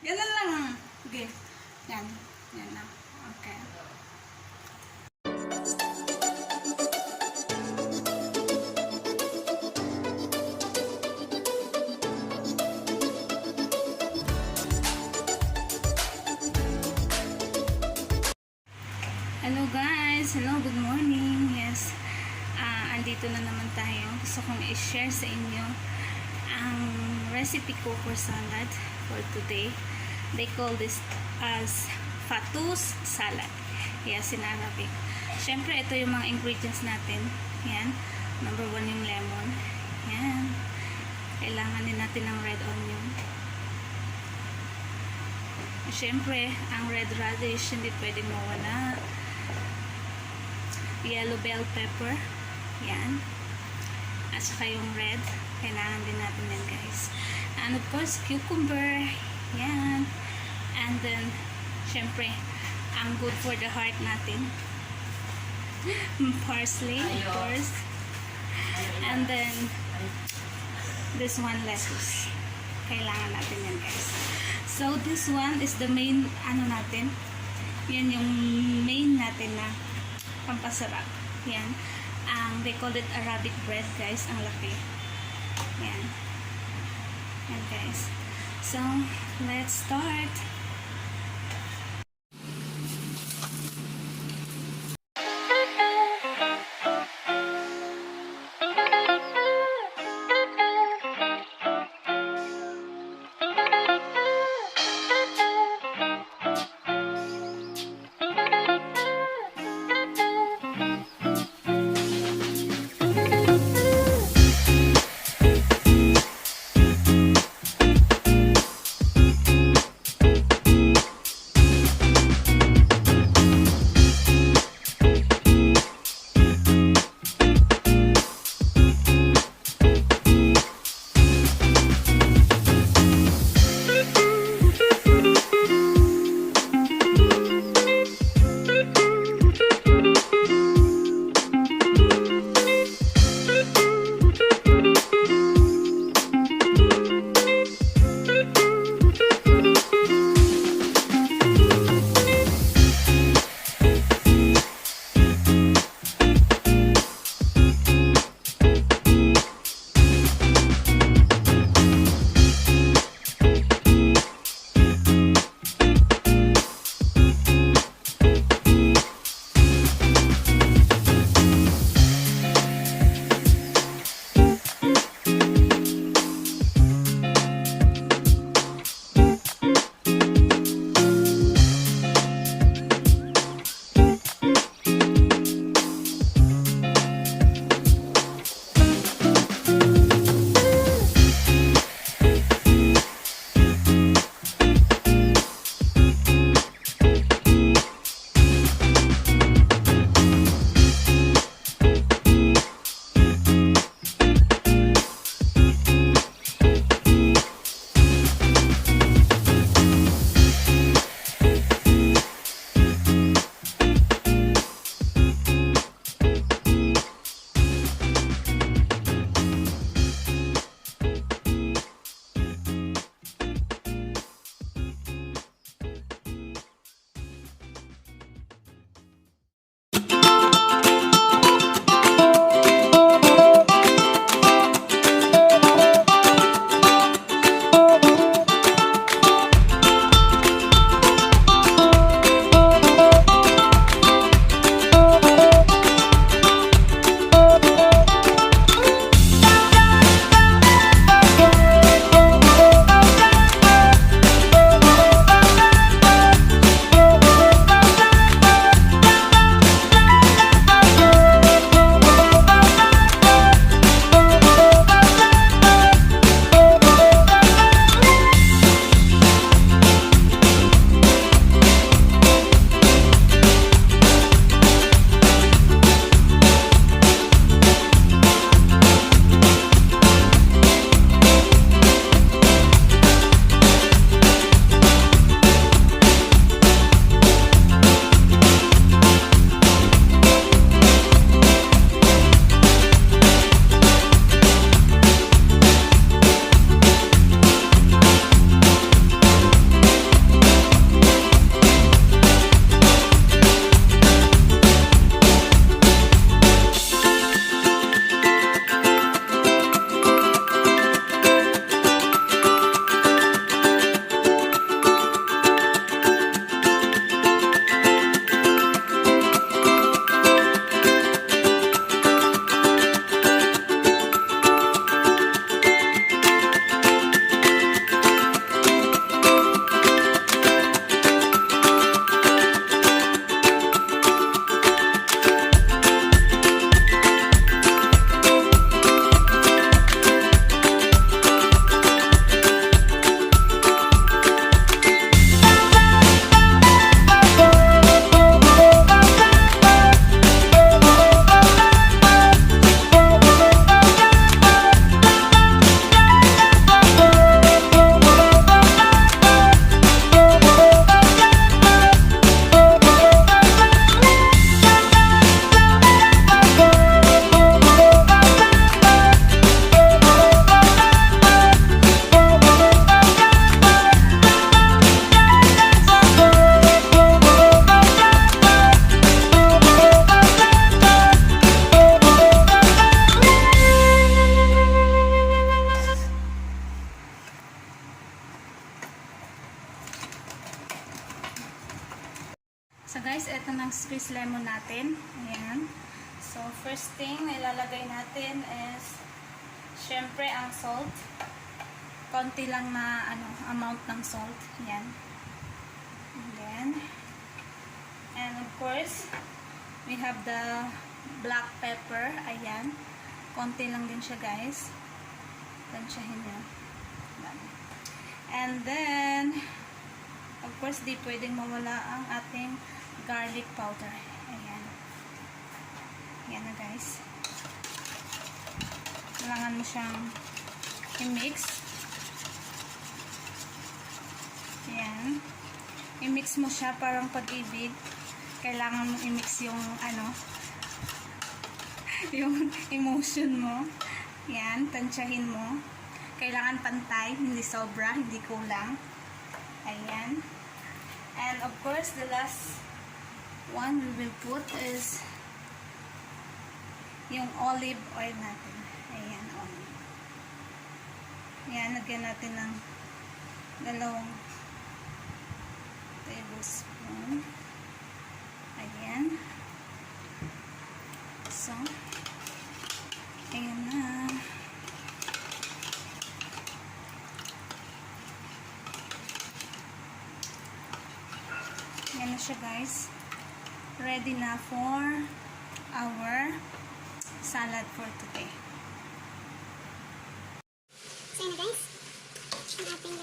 Ganun lang. Okay. Yan. Yan na. Okay. Hello guys! Hello, good morning! Yes, andito na naman tayo. Gusto kong i-share sa inyo ang recipe ko for salad for today. They call this as fattoush salad. Yes, in Arabic. Siyempre, ito yung mga ingredients natin. Yan. Number 1 yung lemon. Yan. Kailangan din natin ng red onion. Siyempre, ang red radish hindi pwedeng mawala. Yellow bell pepper. Yan. At saka yung red. Kailangan din natin yan, guys. And of course, cucumber. Yan. And then, syempre, ang good for the heart natin. Parsley, of course. And then, this one, lettuce. Kailangan natin yan, guys. So, this one is the main, natin. Yan yung main natin na pampasarap. Yan. They call it Arabic bread, guys. Ang laki. Yan. Yan, guys. So, let's start. So guys, ito ng squeeze lemon natin. Ayan. So first thing na ilalagay natin is syempre ang salt. Konti lang na amount ng salt. Ayan. And then, and of course, we have the black pepper. Ayan. Konti lang din siya guys. Tansyahin nyo. And then, of course, di pwedeng mawala ang ating garlic powder. Ayan. Ayan na guys. Kailangan mo siyang i-mix. Ayan. I-mix mo siya parang pag-ibig. Kailangan mo i-mix yung yung emotion mo. Ayan. Tansyahin mo. Kailangan pantay, hindi sobra, hindi kulang. Ayan. And of course, the last one we will put is yung olive oil natin. Ayan, olive. Ayan, lagyan natin ng 2 tablespoon. Ayan. So, ayan na. Yan na siya guys. Ready na for our salad for today. So yun na guys. Ang ating